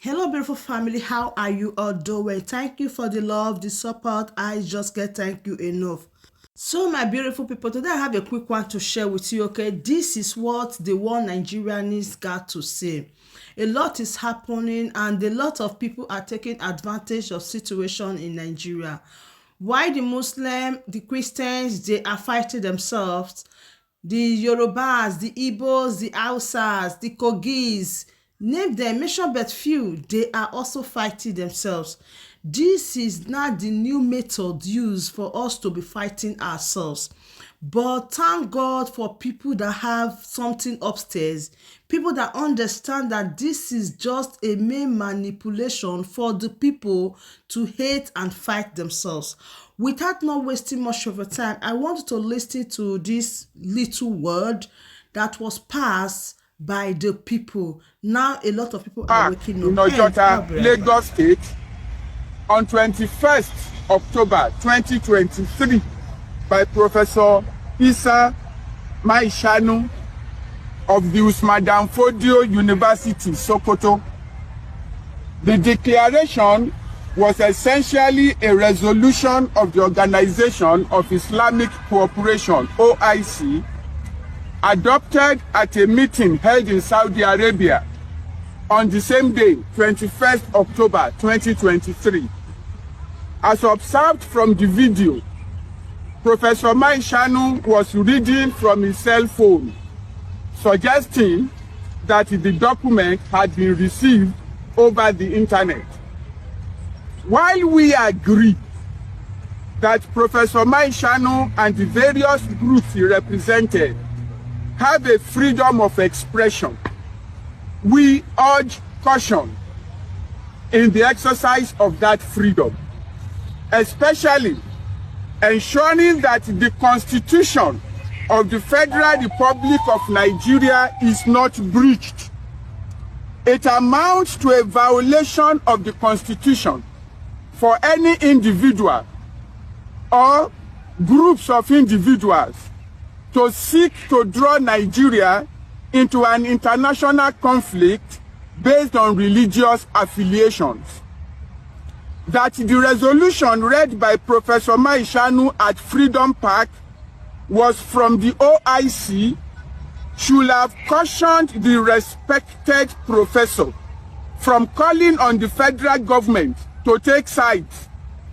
Hello, beautiful family. How are you all doing? Thank you for the love, the support. I just get thank you enough. So, my beautiful people, today I have a quick one to share with you. Okay, this is what the one Nigerians got to say. A lot is happening, and a lot of people are taking advantage of situation in Nigeria. Why the Muslim, the Christians, they are fighting themselves. The Yorubas, the Igbos, the Hausas, the Kogis, name them, mention but few, they are also fighting themselves. This is not the new method used for us to be fighting ourselves. But thank God for people that have something upstairs, people that understand that this is just a main manipulation for the people to hate and fight themselves. Without not wasting much of your time, I want you to listen to this little word that was passed by the people. Now a lot of people are waking in up. Ojota, Lagos State, on 21st October 2023 by Professor Isa Maishanu of the Usman Danfodio University, Sokoto. The declaration was essentially a resolution of the Organization of Islamic Cooperation, OIC, adopted at a meeting held in Saudi Arabia on the same day, 21st October 2023. As observed from the video, Professor Maishanu was reading from his cell phone, suggesting that the document had been received over the internet. While we agree that Professor Maishanu and the various groups he represented have a freedom of expression, we urge caution in the exercise of that freedom, especially ensuring that the Constitution of the Federal Republic of Nigeria is not breached. It amounts to a violation of the Constitution for any individual or groups of individuals to seek to draw Nigeria into an international conflict based on religious affiliations. That the resolution read by Professor Maishanu at Freedom Park was from the OIC should have cautioned the respected professor from calling on the federal government to take sides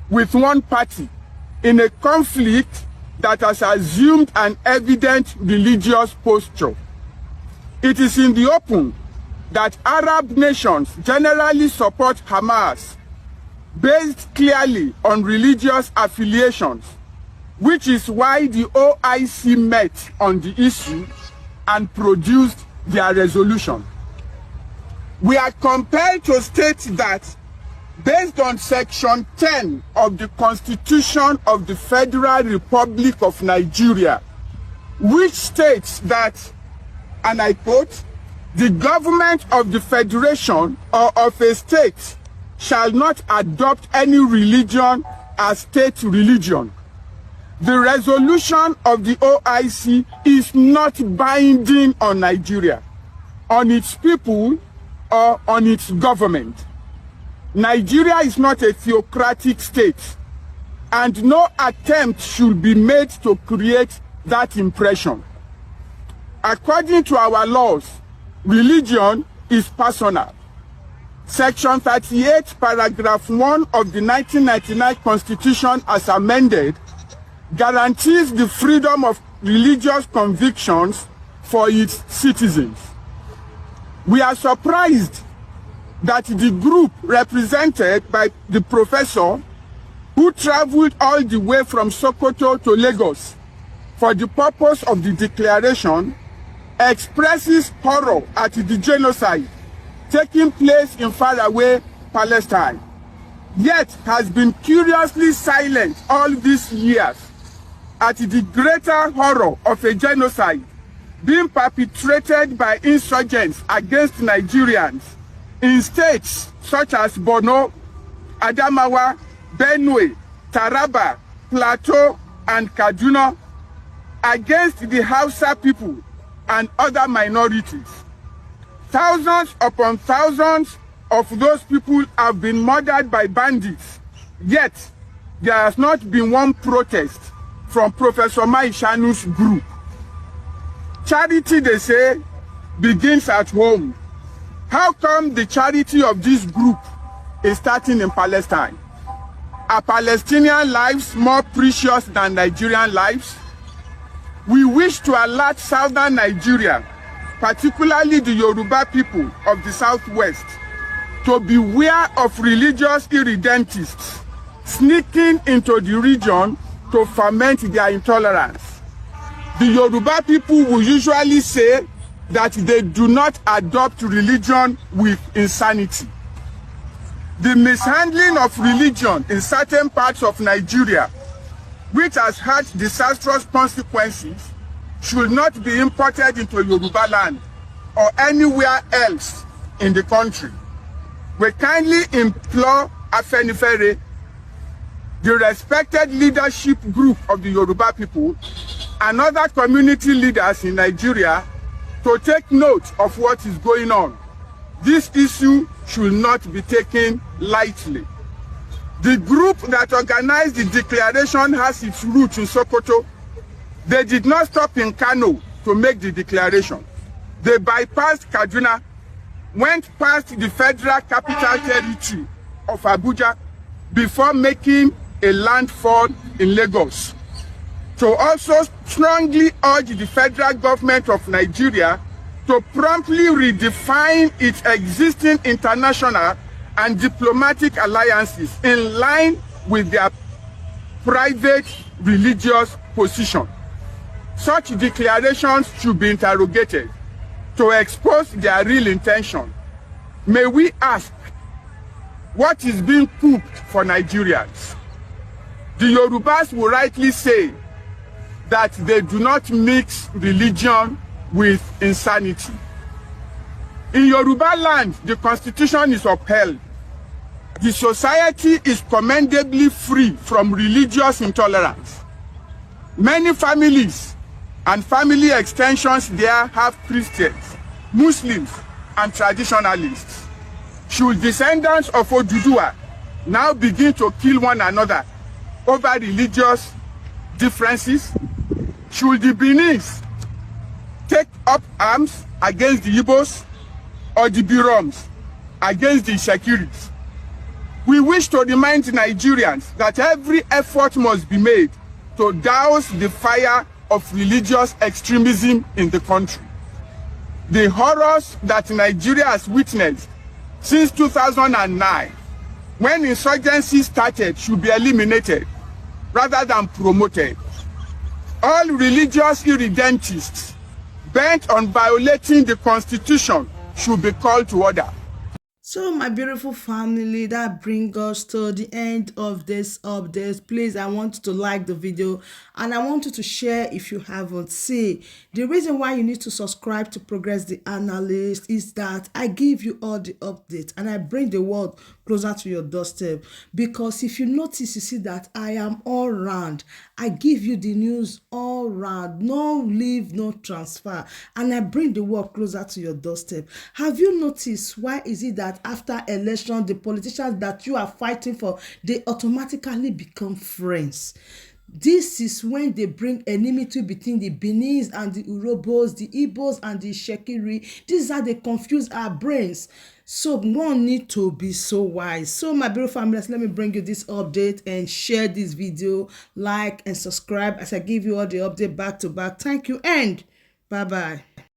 with one party in a conflict that has assumed an evident religious posture. It is in the open that Arab nations generally support Hamas based clearly on religious affiliations, which is why the OIC met on the issue and produced their resolution. We are compelled to state that based on Section 10 of the Constitution of the Federal Republic of Nigeria, which states that, and I quote, "The government of the federation or of a state shall not adopt any religion as state religion." The resolution of the OIC is not binding on Nigeria, on its people, or on its government. Nigeria is not a theocratic state, and no attempt should be made to create that impression. According to our laws, religion is personal. Section 38, paragraph 1 of the 1999 Constitution as amended guarantees the freedom of religious convictions for its citizens. We are surprised that the group represented by the professor, who traveled all the way from Sokoto to Lagos for the purpose of the declaration, expresses horror at the genocide taking place in faraway Palestine, yet has been curiously silent all these years at the greater horror of a genocide being perpetrated by insurgents against Nigerians in states such as Borno, Adamawa, Benue, Taraba, Plateau, and Kaduna, against the Hausa people and other minorities. Thousands upon thousands of those people have been murdered by bandits. Yet, there has not been one protest from Professor Maishanu's group. Charity, they say, begins at home. How come the charity of this group is starting in Palestine? Are Palestinian lives more precious than Nigerian lives? We wish to alert southern Nigeria, particularly the Yoruba people of the southwest, to beware of religious irredentists sneaking into the region to ferment their intolerance. The Yoruba people will usually say that they do not adopt religion with insanity. The mishandling of religion in certain parts of Nigeria, which has had disastrous consequences, should not be imported into Yoruba land or anywhere else in the country. We kindly implore Afenifere, the respected leadership group of the Yoruba people, and other community leaders in Nigeria to take note of what is going on. This issue should not be taken lightly. The group that organized the declaration has its roots in Sokoto. They did not stop in Kano to make the declaration. They bypassed Kaduna, went past the federal capital territory of Abuja before making a landfall in Lagos. To also strongly urge the federal government of Nigeria to promptly redefine its existing international and diplomatic alliances in line with their private religious position. Such declarations should be interrogated to expose their real intention. May we ask, what is being cooked for Nigerians? The Yorubas will rightly say that they do not mix religion with insanity. In Yoruba land, the constitution is upheld. The society is commendably free from religious intolerance. Many families and family extensions there have Christians, Muslims, and traditionalists. Should descendants of Oduduwa now begin to kill one another over religious differences? Should the Benis take up arms against the Igbos or the Biroms against the Shekiris? We wish to remind Nigerians that every effort must be made to douse the fire of religious extremism in the country. The horrors that Nigeria has witnessed since 2009, when insurgency started, should be eliminated rather than promoted. All religious irredentists bent on violating the constitution should be called to order. So my beautiful family, that brings us to the end of this update. Please, I want you to like the video and I want you to share if you haven't. See, the reason why you need to subscribe to Progress the Analyst is that I give you all the updates and I bring the world closer to your doorstep. Because if you notice, you see that I am all round. I give you the news all round, no leave, no transfer, and I bring the world closer to your doorstep. Have you noticed why is it that after election, the politicians that you are fighting for, they automatically become friends? This is when they bring enmity between the Benis and the Urobos, the Igbos and the Shekiri. This is how they confuse our brains. So one need to be so wise. So my beautiful families, let me bring you this update and share this video, like and subscribe as I give you all the update back to back. Thank you and bye-bye.